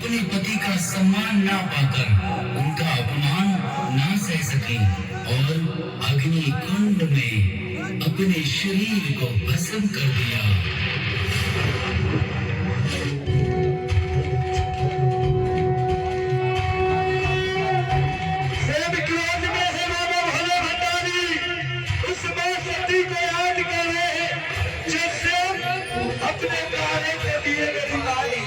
अपने पति का सम्मान ना पाकर उनका अपमान ना सह सकी और अग्नि कुंड में अपने शरीर को भस्म कर दिया। अपने प्यारे के दिए मेरी लाली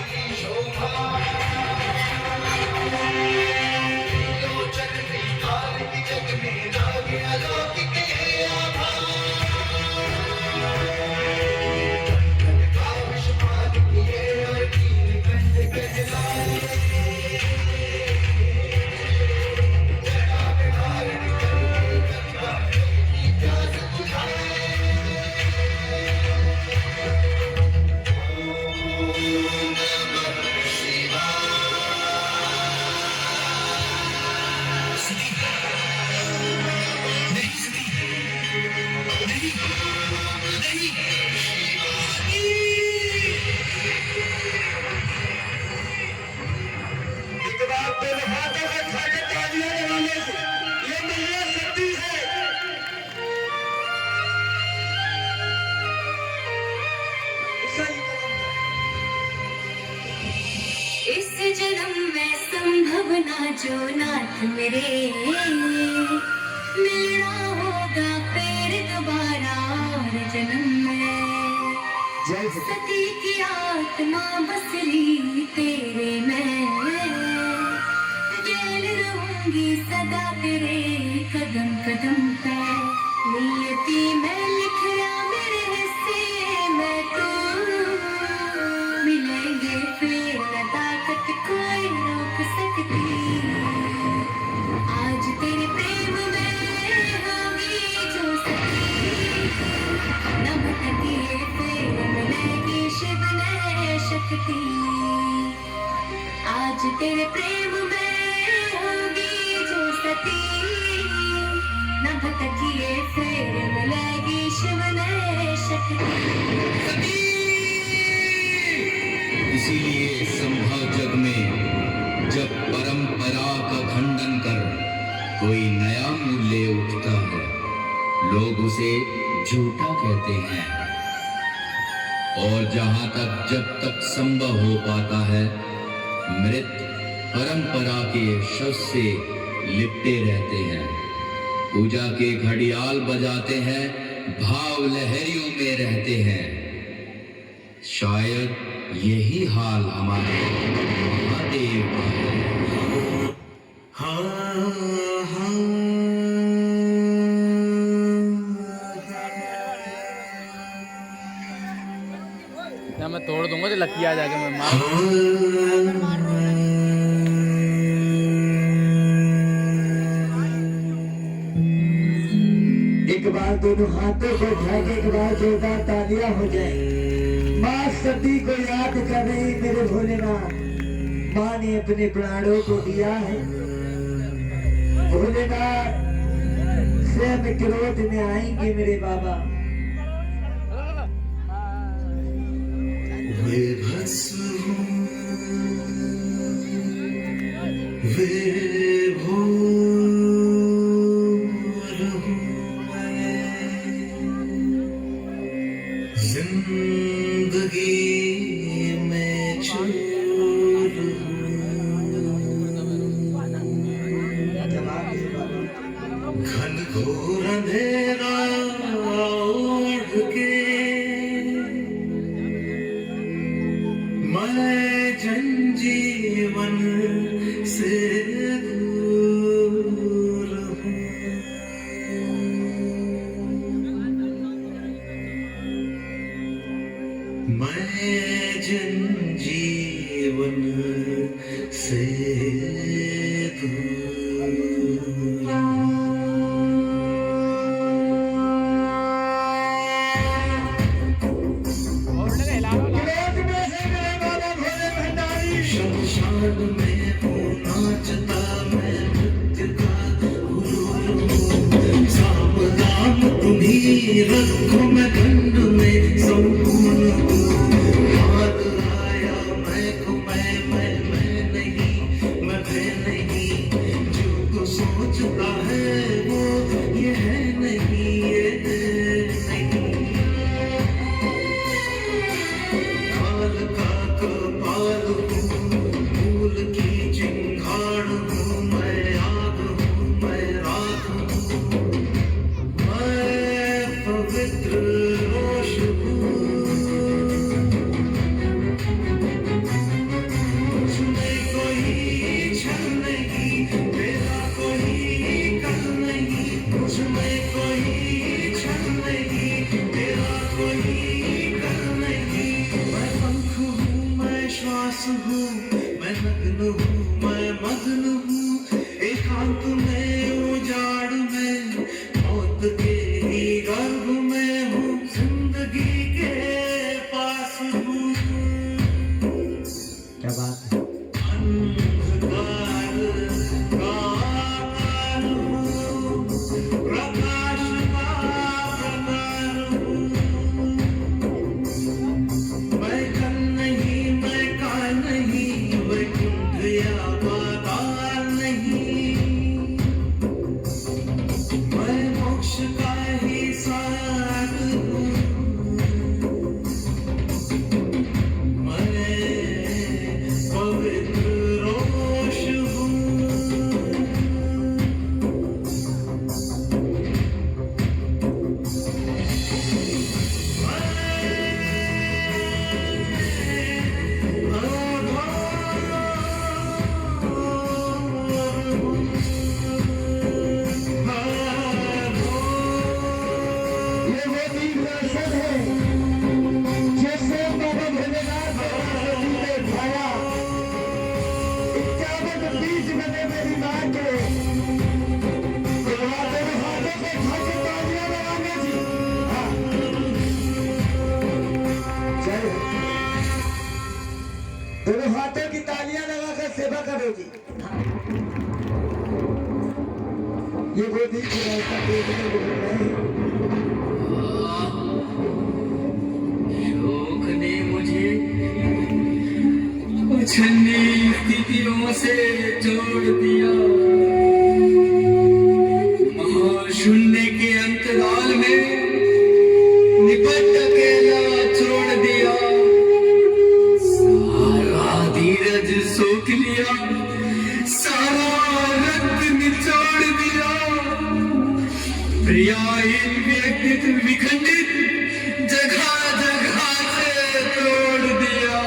लोचन की काल की जग में लागे अलौकिक है आभा काविश मान किए और कीन कंध कहलाए जटा में धारण करके गंगा की प्यास बुझाए इस जन्म में संभव ना जो नाथ मेरे मिलना होगा फिर दोबारा और जन्म में सती की आत्मा बस रही तेरे में जेल रहूंगी सदा तेरे कदम कदम पे नियति में लिखया मेरे हिस्से में तू मिलेंगे फिर न ताकत कोई रोक सकती आज तेरे प्रेम में होगी जो सती न भटकिए फिर मिलेगी शिव ने शक्ति आज तेरे प्रेम में होगी जो सती न भटकिए फिर मिलेगी शिव ने शक्ति। इसीलिए संभव जग में जब परंपरा का खंडन कर कोई नया मूल्य उठता है लोग उसे झूठा कहते हैं और जहां तक जब तक संभव हो पाता है मृत परंपरा के शव से लिपटे रहते हैं पूजा के घड़ियाल बजाते हैं भाव लहरियों में रहते हैं शायद यही हाल हमारे महादेव का है। क्या मैं तोड़ दूंगा तो लकी आ जाके मैं मार एक बार दोनों हाथों को उठा के एक बार जोरदार तालियां हो जाए। माँ सती को याद कर रही मेरे भोलेनाथ माँ ने अपने प्राणों को दिया है भोलेनाथ स्वयं क्रोध में आएंगे मेरे बाबा वे भस्म वे जिंदगी में घन घोर अंधेरा ओढ़ के मैं जनजीवन से दूर हूँ मैं जनजीवन से दूर शमशान में हूँ नाचता मैं नृत्य का सावधान तुम्ही रखो मैं खंड में संपूर्ण हाथ आया मैं को मैं सोचता है वो ये है नहीं ये नहीं। काल का कपाल हूँ, फूल की चिंगाड़ हूँ, मैं आग हूँ, मैं राख हूँ, मैं पवित्र रोश हूँ। मुझमें कोई छल नहीं, मेरा कोई कल नहीं। मुझमें कोई छल नहीं, मेरा कोई कल नहीं। मैं पंख हूँ, मैं श्वास हूँ, मैं नग्न हूँ, मैं मग्न हूँ। एकांत में उजाड़ में, मौत के ही गर्भ में हूँ, जिंदगी के पास हूँ। क्या बात है। अंधकार का आकार हूँ, प्रकाश का प्रकार हूँ। मैं कल नहीं, मैं काल नहीं, मैं कुंभ या पाताल नहीं। मैं मोक्ष का ही सार हूँ। मैं पवित्र रोश हूँ। ये वो दीर्घदर्शन है जिसे बाबा भोलेनाथ सरस्वती ने उठाया। 51 बीज बने मेरी माँ के। दोनों हाथों को उठा के तालियां लगाने जी। हाँ। जय हो। दोनों हाथों की तालियां लगाकर सेवा करो जी। हाँ। ये वो दीर्घदर्शन देखने को मिल रहे हैं। शोक ने मुझे उछलनी स्थितियों से जोड़ दिया। महाशून्य के अंतराल में निपट अकेला छोड़ दिया। सारा धीरज सोख लिया, सारा रक्त निचोड़ दिया। प्रियाहीन व्यक्तित्व विखंडित जगह जगह से तोड़ दिया।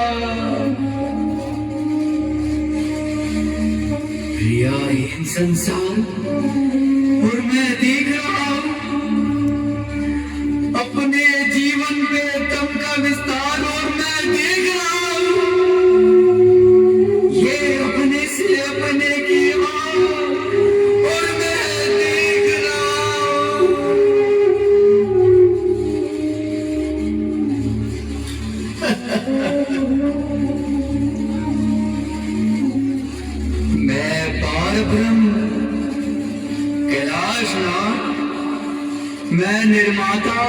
प्रियाहीन संसार और मैं देख रहा हूँ अपने जीवन पे तम का विस्तार। और मैं देख रहा हूँ ये अपने से अपने की आग। और मैं देख रहा हूँ मैं पारब्रह्म कैलाशनाथ, मैं निर्माता,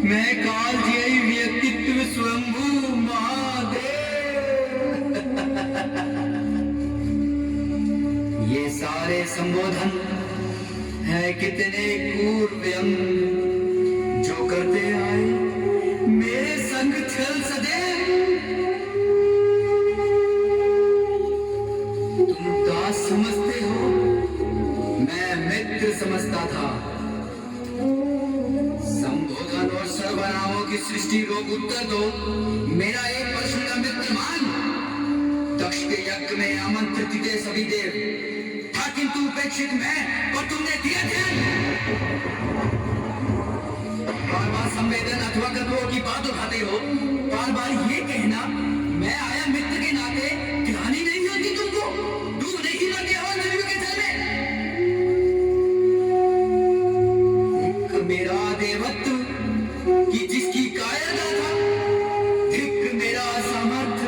मैं कालजयी व्यक्तित्व स्वयंभू महादेव। ये सारे संबोधन है कितने क्रूर व्यंग जो करते आए मेरे संग छल सदैव। तुम दास समझते हो, मैं मित्र समझता था। संबोधन और सर्वनामों की सृष्टि रोग उत्तर दो। मेरा एक प्रश्न का मित्र मान। दक्ष के यज्ञ में आमंत्रित थे सभी देव, था किंतु उपेक्षित मैं, और तुमने दिया ध्यान। बार बार संवेदन अथवा कर्तव्यों की बात उठाते हो। बार बार ये कहना मैं आया मित्र के नाते, ग्लानि नहीं होती तुमको? डूब नहीं लगे हो नदियों के जल में? एक मेरा देवत्व कि जिसकी कायरता था, धिक मेरा सामर्थ्य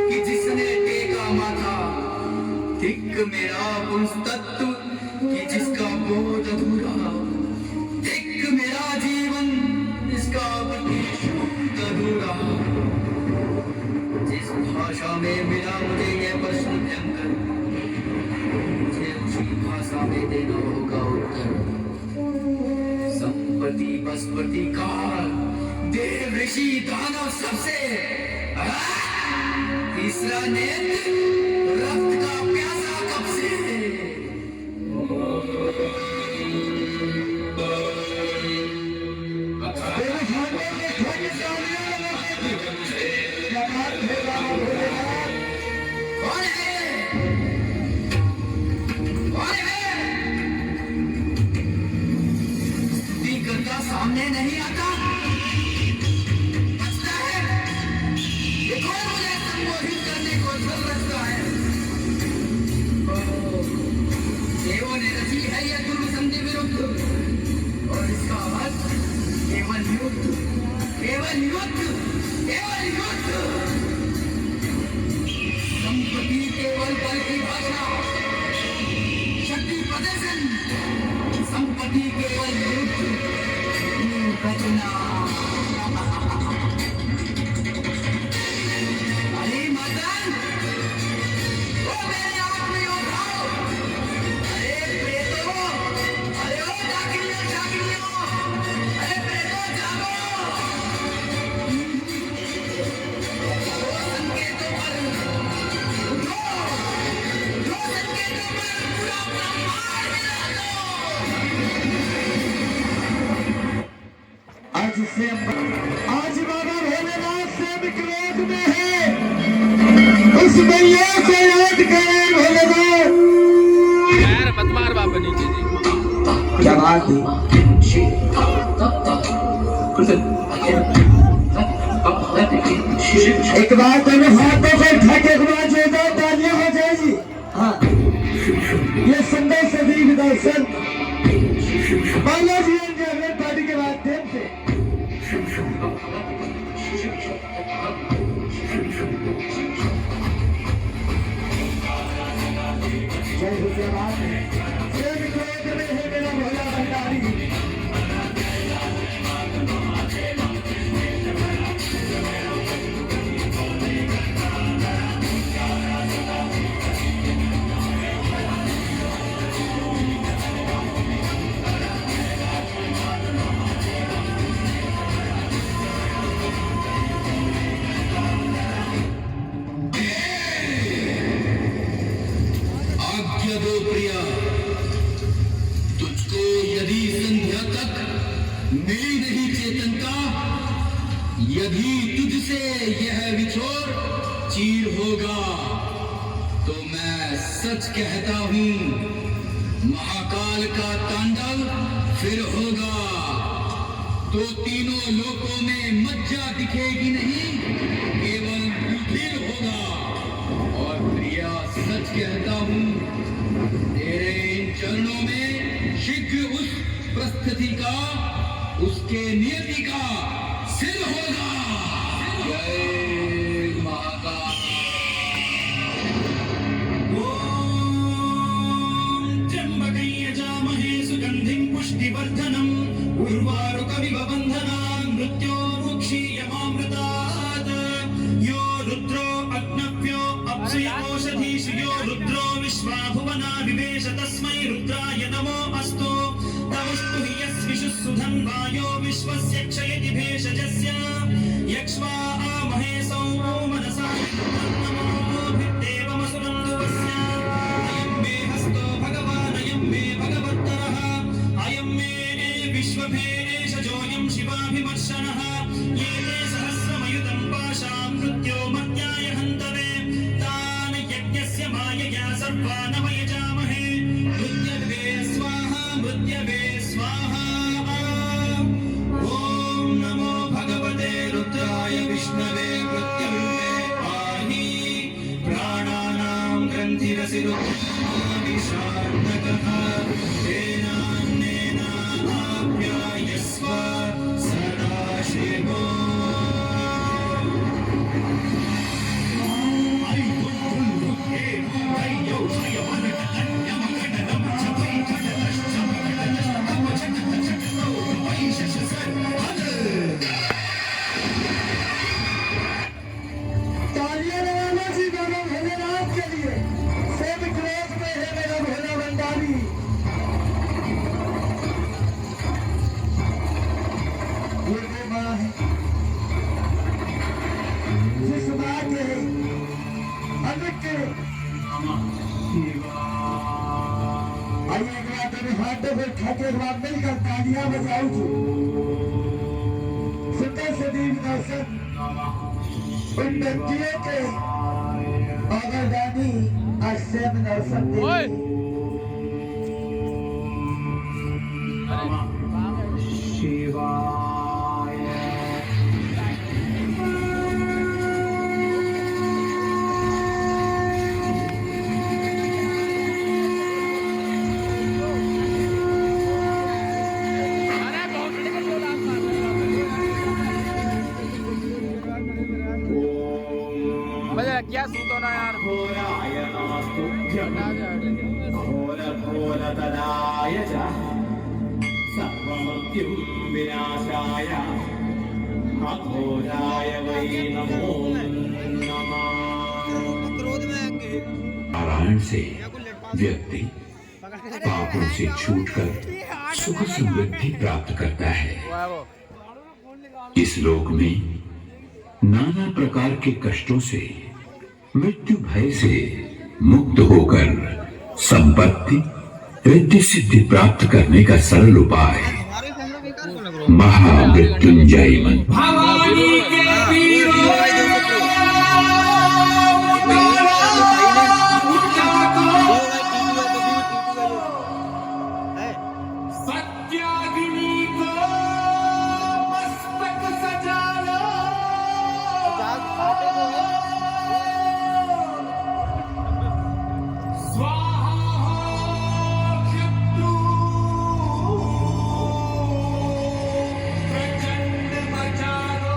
कि जिसने टेका माथा, धिक मेरा पुंस्तत्व कि जिसका बोध अधूरा, धिक मेरा जीवन इसका प्रतिशोध अधूरा। जिस भाषा में मिला मुझे यह प्रश्न भयंकर, मुझे उसी भाषा बृहस्पति काल देव ऋषि दानव सबसे तीसरा नेत्र रक्त का प्यासा कब से तेरे खाने में ठंड डालियां लगाती थी। क्या बात है बाबा भोलेनाथ? कौन है कौन है स्तुति करता सामने नहीं आता बचता है ये कौन मुझे संबोधित करने को चल रखता है देवों ने रची है यह दुर्ग संधि विरुद्ध और इसका अर्थ केवल युद्ध केवल युद्ध केवल युद्ध संपत्ति केवल बल की भाषा शक्ति प्रदर्शन संपत्ति केवल युद्ध बचना अरे मदन ओ मेरे आत्म योद्धाओ अरे प्रेतों अरे ओ डाकिनियों डाकिनियों अरे प्रेतों जागो संकेतों पर आज बाबा भोलेनाथ से क्रोध में है। उस मैया को याद करें भोलेनाथ। यार मत मार बाबा नीचे जी। क्या बात है? एक बार दोनों हाथों को उठा के एक बार जोरदार तालियां हो जाएगी। हाँ ये सुंदर सदीक दर्शन बालाजी एंटरटेनमेंट पार्टी के माध्यम से जय हो जय बात है। प्रेम क्रोध में है मेरा भोला भंडारी। आज्ञा दो प्रिया तुझको यदि संध्या तक मिली नहीं चेतनता यदि तुझसे यह विछोर चीर होगा तो मैं सच कहता हूं महाकाल का तांडव फिर होगा तो तीनों लोकों में मज्जा दिखेगी नहीं केवल रुधिर होगा और प्रिया सच कहता हूं तेरे इन चरणों में शीघ्र उस प्रस्थिति का उसके नियति का सिर होगा जय महाकाल त्र्यंबकं यजामहे सुगंधिं पुष्टिवर्धनम् उर्वारुकमिव बन्धनान् मृत्योर्मुक्षीयमामृतात् यो रुद्रो अग्नव्यो अप्सुयोषधीषु यो रुद्रो विश्वाभुवना विवेश तस्मै रुद्राय नमो अस्तु तवस्तु हि यस्विषुः सुधन्वायो विश्वस्य क्षयति भेषजस्य यक्ष्वा महेशौ मनसा नमोभिर्देवमसुरं दुवस्य अयं मे हस्तो भगवान् अयं मे भगवत्तरः अयं मे विश्वभेषजोऽयं शिवाभिमर्शनः ये ते सहस्रमयुतं पाशां मृत्योमर्त्याय हन्तवे तान् यज्ञस्य मायया सर्वान् वयजामहे मृत्यवे स्वाहा मृत्यवे स्वाहा ॐ नमो भगवते रुद्राय विष्णु बाद दोनों हाथों को उठा के एक बार मिलकर तालियां बजाओ जी। सुंदर सदीप दर्शन उन व्यक्तियों के अगरदानी आश्रम दर्शन ओए! देंगे। अरे घोंसले के बोला मजा क्या सूतो ना यार घोराय नमस्तुभ्यं घोरघोरतराय च सर्वमृत्युं विनाशाय अघोराय वै नमो नमः। नारायण से व्यक्ति पापों से छूटकर सुख समृद्धि प्राप्त करता है। वो है वो इस लोक में नाना प्रकार के कष्टों से मृत्यु भय से मुक्त होकर संपत्ति रिद्धि सिद्धि प्राप्त करने का सरल उपाय महामृत्युंजय मंत्र। सत्याग्नि को मस्तक सजा लो, स्वाहा हो शत्रु, प्रचंड मचा दो।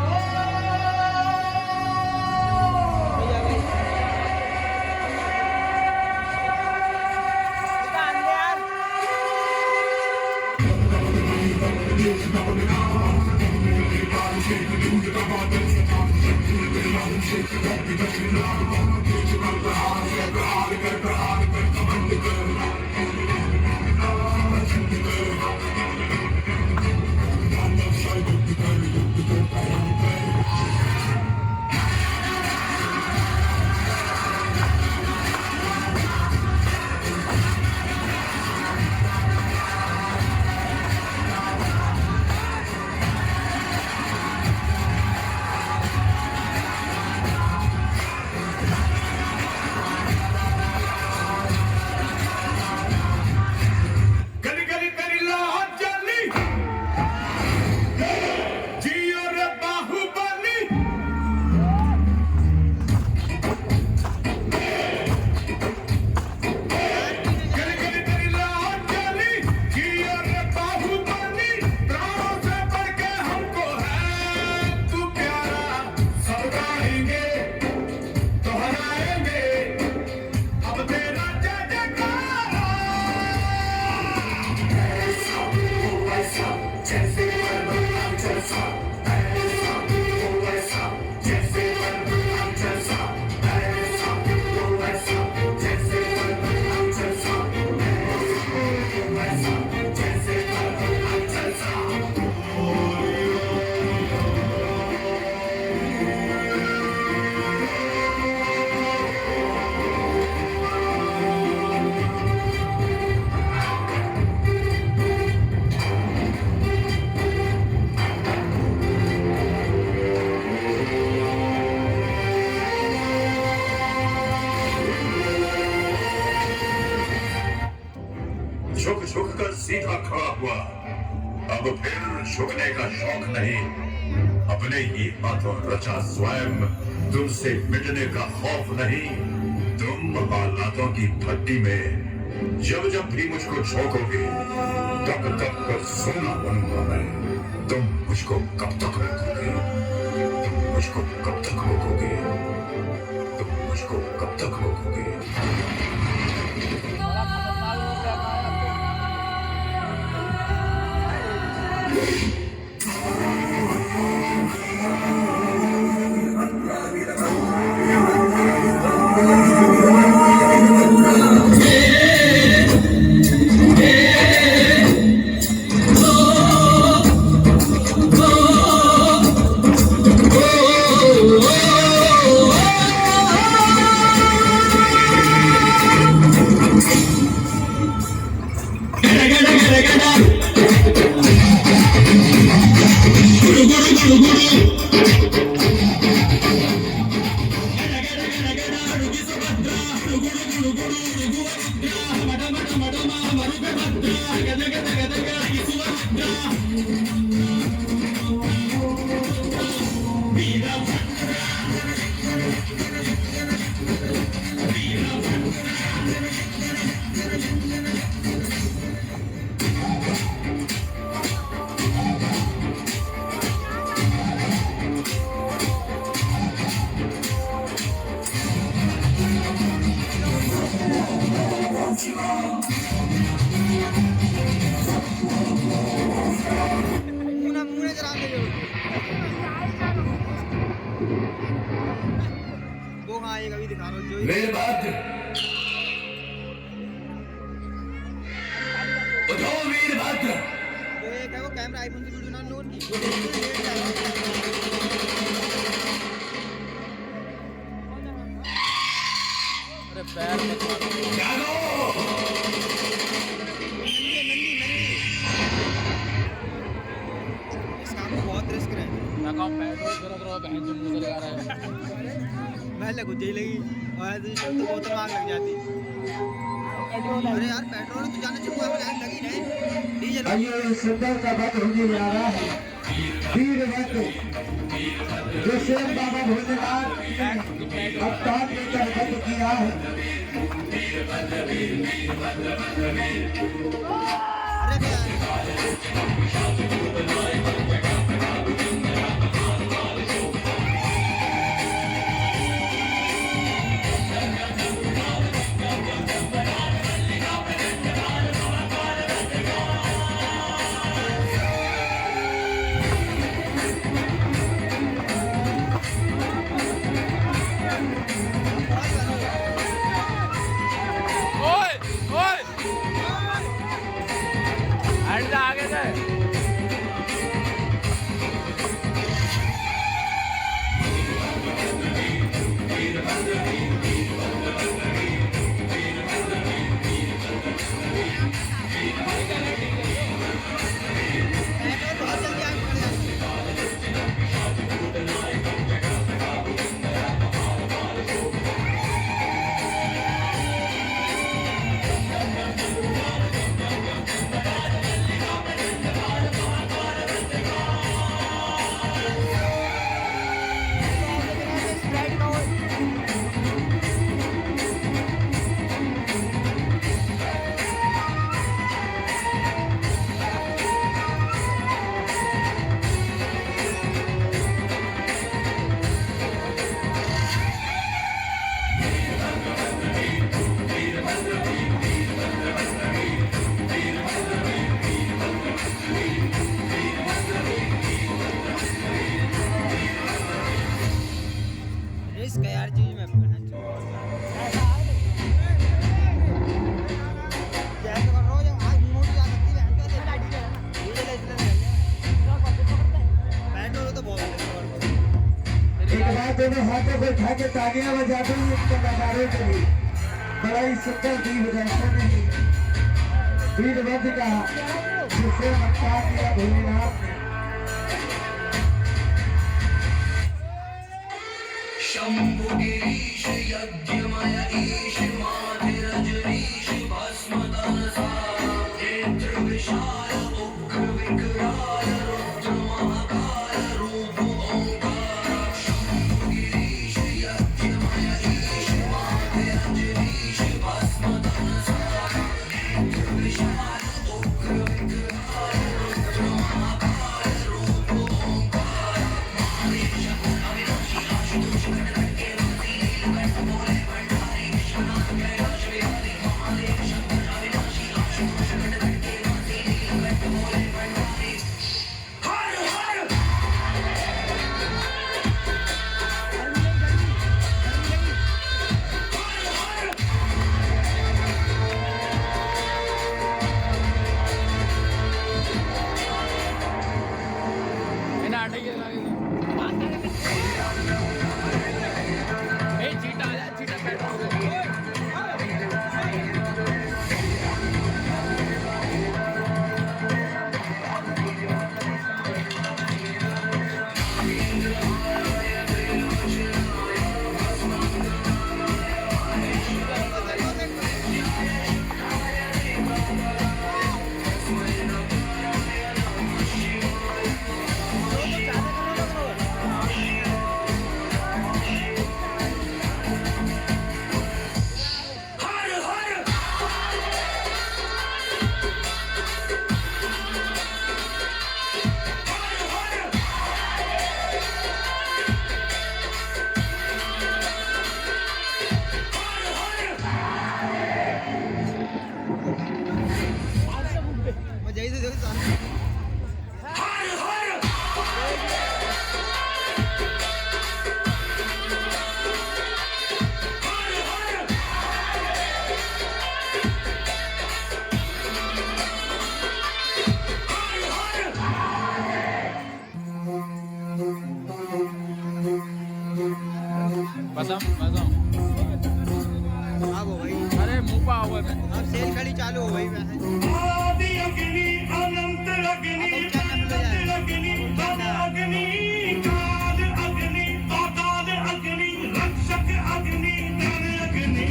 गली गली तेरी लाहौर जली, जियो रे बाहुबली। गली गली तेरी लाहौर जली, जियो रे बाहुबली। प्राणों से बढ़ के हमको है तू प्यारा, सब गाएंगे दोहराएंगे अब तेरा जय जयकार। जैसे परमात्मा जैसा, ऐसा वो वैसा, जैसे परमात्मा जैसा, ऐसा वो वैसा, जैसे परमात्मा जैसा, ऐसा वो वैसा, जैसे परमात्मा जैसा। झुक झुक कर सीधा खड़ा हुआ, अब फिर झुकने का शौक नहीं, अपने ही हाथों रचा स्वयं, तुमसे मिटने का खौफ नहीं। तुम हालातों की भट्टी में जब जब भी मुझको झोंकोगे तब तक कर सोना बनूंगा मैं। तुम मुझको कब तक रोकोगे, तुम मुझको कब तक रोकोगे, तुम मुझको कब तक रोकोगे। वो हाँ ये कभी दिखा रहा हूँ जो वीरभद्र उठो वीरभद्र। तो ये क्या वो कैमरा आईफोन से वीडियो ना लोड की अरे पैर मत मारो। जागो इस काम में बहुत रिस्क है। मैं कहूँ पेट्रोल जरा करो बहन जो मुझे लगा रहा है। मैं लगू जाई लगी और ऐसे तो बहुत आग लग जाती। अरे यार पेट्रोल तो जाने से आग लगी नहीं डीजल आइए सुंदर का वध होने जा रहा है। वीरभद्र जो शेर बाबा भोलेनाथ ने अवतार लेकर वध किया है। अरे यार ओए ओए हट जा आगे से। बहुत जल्दी आग पकड़ जाती। रिस्क है यार चीज में जैसे कर रहा हूँ जब आग मोड़ जा सकती है पेट्रोल तो बहुत एक बार दोनों हाथों को उठा के तालियां बजाते हुए इनके नजारों के लिए बड़ा ही सुंदर दीप दर्शन है। वीरभद्र का जिसे अवतार किया भोलेनाथ ने। शंभु गिरीश यज्ञमय ईश माधिरजनीश भस्मदनसा नेत्र विशाल उग्र विकराल रुद्र महाकाल रूप ओंकार शंभु गिरीश यज्ञमय ईश माधिरजनीश भस्मदनसा नेत्र विशाल उग्र विकराल रुद्र महाकाल रूप ओंकार महेश अविनाशी आशुतोष यही तो देखो सामने। कसम कसम अब हो भाई, अरे मुंह पा हुआ है अब सेल खड़ी चालू हो गई वैसे। आदि अग्नि अनंत अग्नि अनंत अग्नि तद अग्नि काल अग्नि पाताल अग्नि रक्षक अग्नि नर अग्नि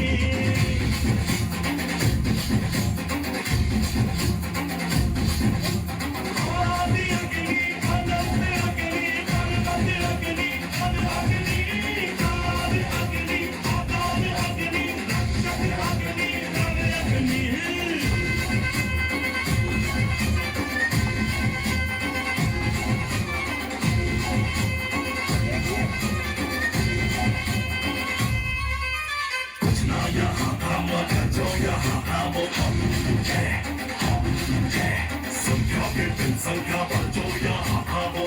आदि अग्नि अनंत अग्नि अनंत अग्नि तद अग्नि काल अग्नि पाताल अग्नि रक्षक अग्नि नर अग्नि संख्या के दिन संख्या पर जो यहाँ था वो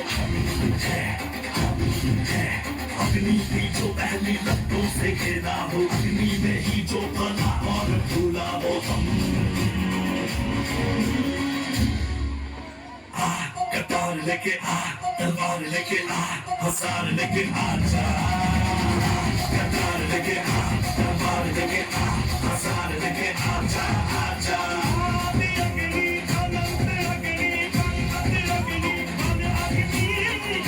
अग्नि की जो पहली लपटों से घेरा हो, अग्नि में ही जो फला और फूला हो हम। आ कटार लेके आ, तलवार लेके आ, हसार लेके आ जा। कटार लेके आ, तलवार लेके आ, हसार लेके आ जा, आ जा। आदि अग्नि अनंत अग्नि अनंत अग्नि मन अग्नि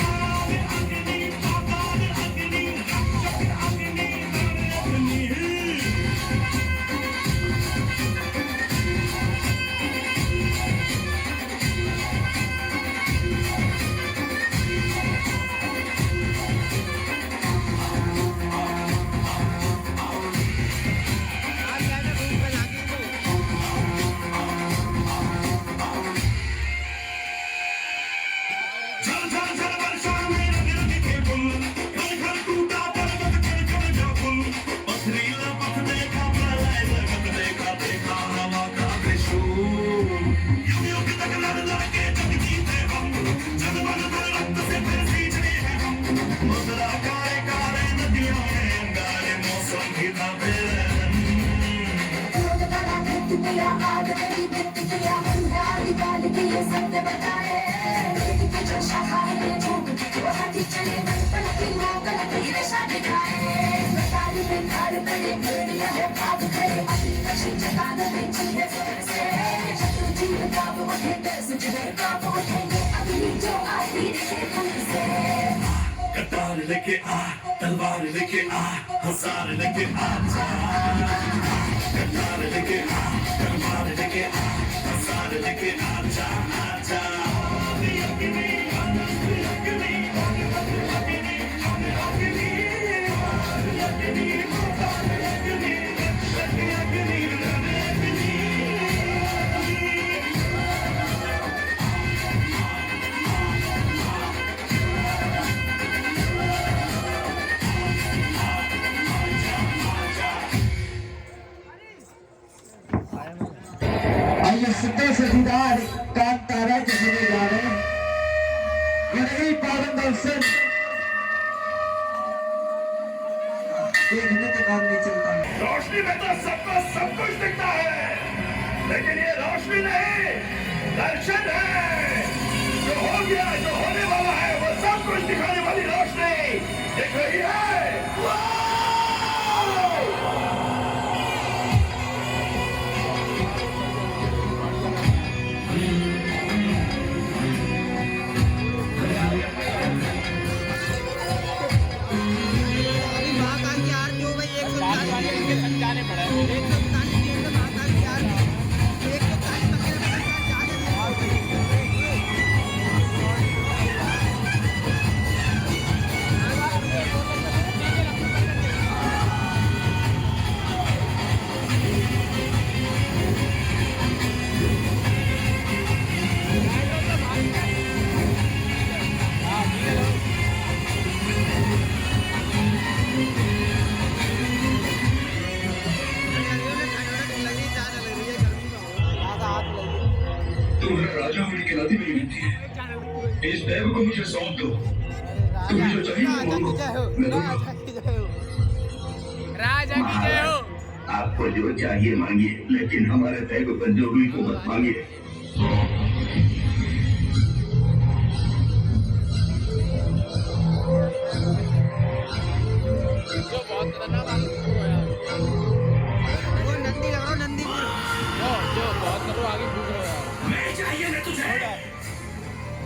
काल अग्नि पाताल अग्नि रक्षक अग्नि नर अग्नि आप क्या कर रूम पे लाके तो झल झल झल वर्षा में रग रग के पुल, घर घर टूटा पर्वत कर कर जा पुल। पथरीला पथ देखा, प्रलय जगत देखा, देखा हवा का त्रिशूल। युग युग तक लड़ लड़ के जग जीते हम, जन मन धन रक्त से फिर सींचने हैं हम। मधुरा काले काले नदियों में अंगारे मौसम की था फिर कटार लेके आ, तलवार लेके आ, हसार लेके आ जा। कटार लेके आ, तलवार लेके आ, हसार लेके आ जा, आ जा। आदि अग्नि अनंत अग्नि अनंत अग्नि अनंत अग्नि आदि अग्नि पाताल अग्नि रक्षक अग्नि नर अग्नि आइए सिद्धे से दीदार कांतारा के सुने जा रहे हैं। गणेश पावन दर्शन देखने के काम नहीं चलता है। रोशनी में तो सबको सब कुछ दिखता है, लेकिन ये रोशनी नहीं, दर्शन है। जो हो गया, जो होने वाला है, वो सब कुछ दिखाने वाली रोशनी दिख रही है। वाह! अभी महाकाल की आरती हो गई 140 जाने पड़ा है। 140 महाकाल की आरती 140 मंदिर में तुम्हारा राजा होने के नाते मेरी विनती है, इस बैग को मुझे सौंप दो। तुम्हें जो चाहिए राजा वो की जय हो, मैं दूंगा। राजा की जय हो। राजा की जय हो। आपको जो चाहिए मांगिए, लेकिन हमारे बैग बंदोगी को मत मांगिए। जो बहुत खतरनाक आगे घूम रहा है यार। वो नंदी लग रहा है, नंदी जो बहुत कर रहा आगे घूम रहा है। मैं चाहिए ना तुझे,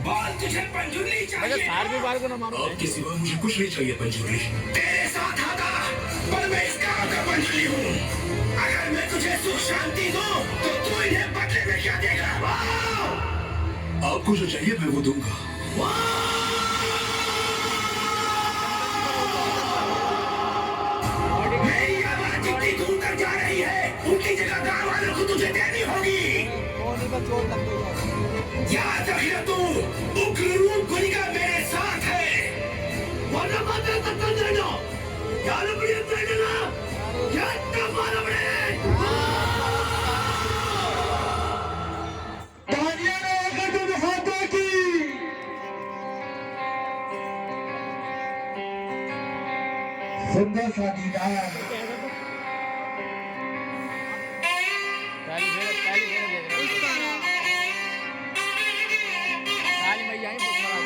बोल तुझे पंजुर्ली मैं चाहिए। सार भी बार को ना मारो। आपके सिवा मुझे कुछ नहीं चाहिए पंजुर्ली। तेरे साथ आता, पर मैं इस गांव का पंजुर्ली हूँ। अगर मैं तुझे सुख शांति दूँ, तो तू इन्हें बदले में क्या देगा? आपको जो चाहिए मैं वो दूंगा। मेरी आवाज जितनी दूर तक जा रही है, उनकी जगह गांव वालों को तुझे देनी होगी। कोहनी का चोट लग गई है। याद रखना, तू उग्र रूप गुलिका मेरे साथ है, वरना माता तक कर देना। याद अपनी अपने देना, याद ना मार अपने। तालियां लगाकर तुम हाथों की। सुंदर सा दीदार, पहली फेर देख रहा हूँ। काली मैया ही बहुत बड़ा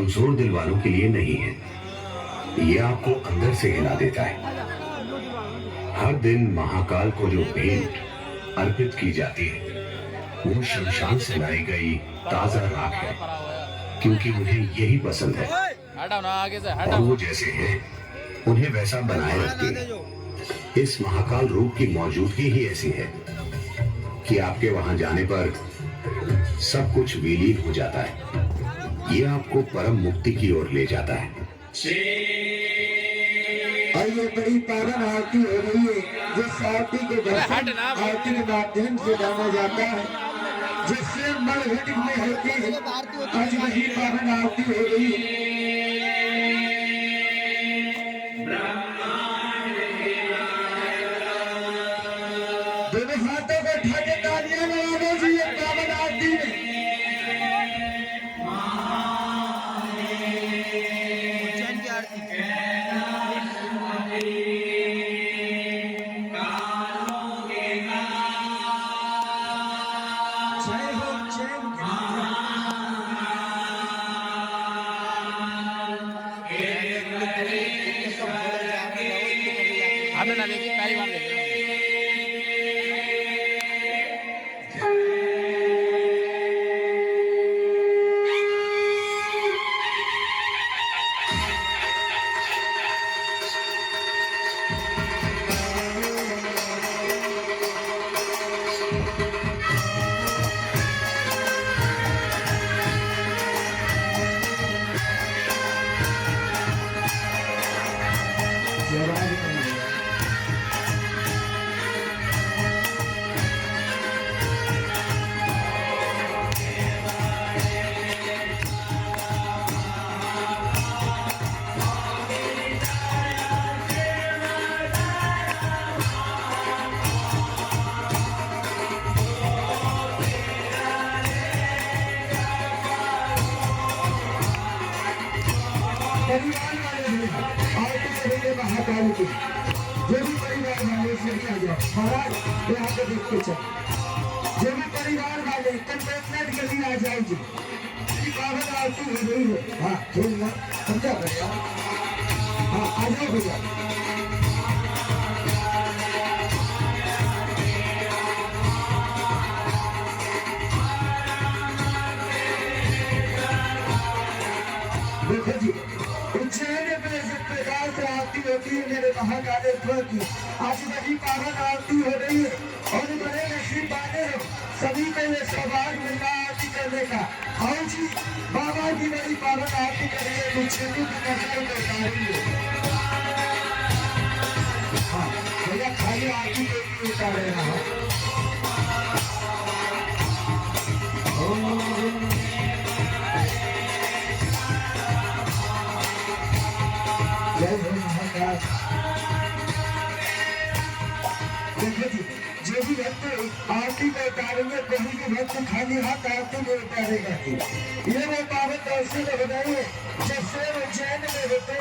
कमजोर दिल वालों के लिए नहीं है। ये आपको अंदर से हिला देता है। हर दिन महाकाल को जो भेंट अर्पित की जाती है वो शमशान से लाई गई ताजा राख है, क्योंकि उन्हें यही पसंद है हटाओ ना आगे से और हटाओ। वो जैसे हैं उन्हें वैसा बनाए रखती है। इस महाकाल रूप की मौजूदगी ही ऐसी है कि आपके वहां जाने पर सब कुछ विलीन हो जाता है। ये आपको परम मुक्ति की ओर ले जाता है। और ये बड़ी पावन आरती हो रही है, जिस आरती को दर्शन आरती के माध्यम से जाना जाता है, जिससे मणघट में होती है। आज वही पावन आरती हो रही है। दोनों हाथों को उठा के तालियां लगाने से ये पावन आरती में उज्जैन की आरती जय हो जैन आपने ना देखी पहली बार देखी। परिवार वाले भी आरती करेंगे महाकाल की। जो भी परिवार वाले से आ जाओ महाराज यहाँ पे देखते चल। जो भी परिवार वाले कंटेनमेंट गली आ जाओ जी। पावन आरती हो रही है। हाँ खेलना समझा भैया। हाँ आ जाओ भैया। देखो जी उज्जैन में जिस प्रकार से आरती होती है मेरे महाकालेश्वर की, आज वही पावन आरती हो रही है। और बड़े नसीब वाले हो सभी को ये सौभाग्य मिला आरती करने का। आओ जी बाबा की बड़ी पावन आरती करेंगे, उज्जैन की नजर को उतारेंगे। हाँ भैया खाली आरती को भी उतारे हैं। जय हो महाकाल। देखो जी जो भी भक्त आरती को उतारेंगे कहीं भी भक्त खाली हाथ आरती में उतारेगा। ये वो पावन दर्शन बनाइए जैसे उज्जैन में होते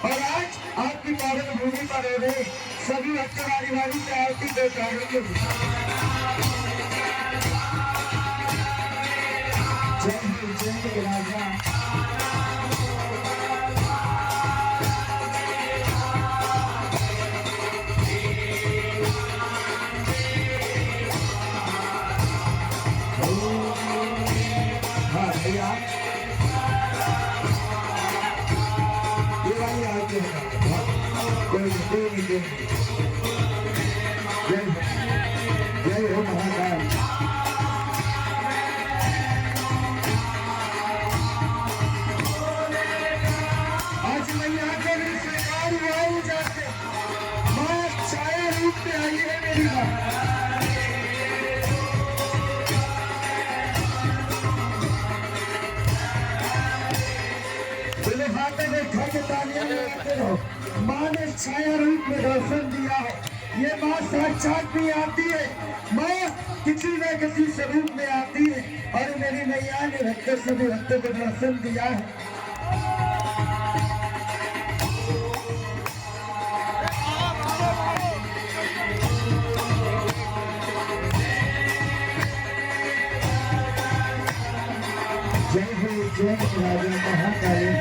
और आज आपकी पावन भूमि पर हो रहे सभी भक्त वाली वाली से आरती को उतारेंगे। जय हो उज्जैन के राजा। हाँ भैया ये वाली आरती है। कोई नहीं जय हो महाकाल। आज मैं यहाँ के लिए सरकार हुआ जाते माँ छाया रूप में आई है मेरी माँ। माँ ने छाया रूप में दर्शन दिया है। ये माँ साक्षात भी आती है। माँ किसी न किसी स्वरूप में आती है और मेरी मैया ने भक्तों सभी भक्तों को दर्शन दिया है। जय हो जय राजा महाकाल।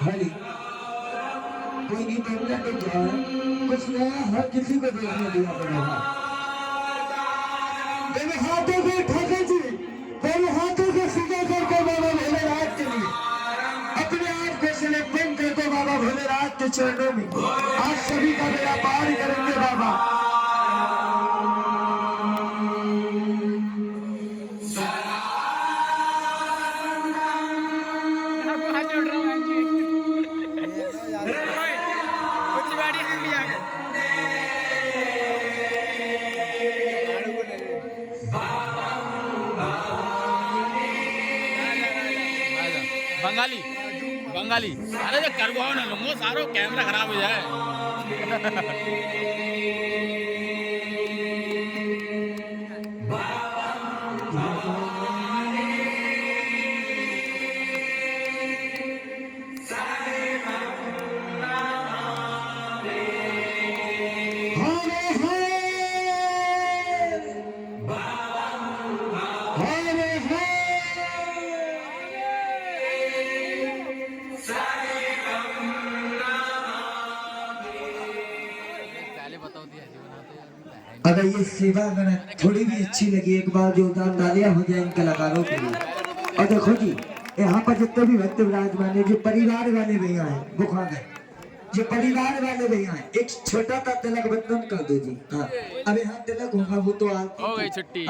खाली कोई नहीं बनना तो क्या कुछ नया हर किसी को देखने दिया पड़ेगा। मेरे हाथों को ठाकुर जी मेरे हाथों को सीधा करके बाबा भोलेनाथ के लिए अपने आप को समर्पण करके बाबा भोलेनाथ के चरणों में आज सभी का बेड़ा पार करेंगे बाबा। बंगाली बंगाली अरे जो करवाओ ना लूंगा सारो कैमरा खराब हो जाए। अगर ये सेवा अगर थोड़ी भी अच्छी लगी एक बार जोरदार तालियां हो जाए इन कलाकारों के लिए। और देखो जी यहाँ पर जितने भी भक्त विराजमान है जो परिवार वाले भैया हैं वो खा गए जो परिवार वाले भैया हैं एक छोटा सा तिलक बंधन कर दो जी। हाँ अब यहाँ तिलक होगा वो तो हो गई छुट्टी।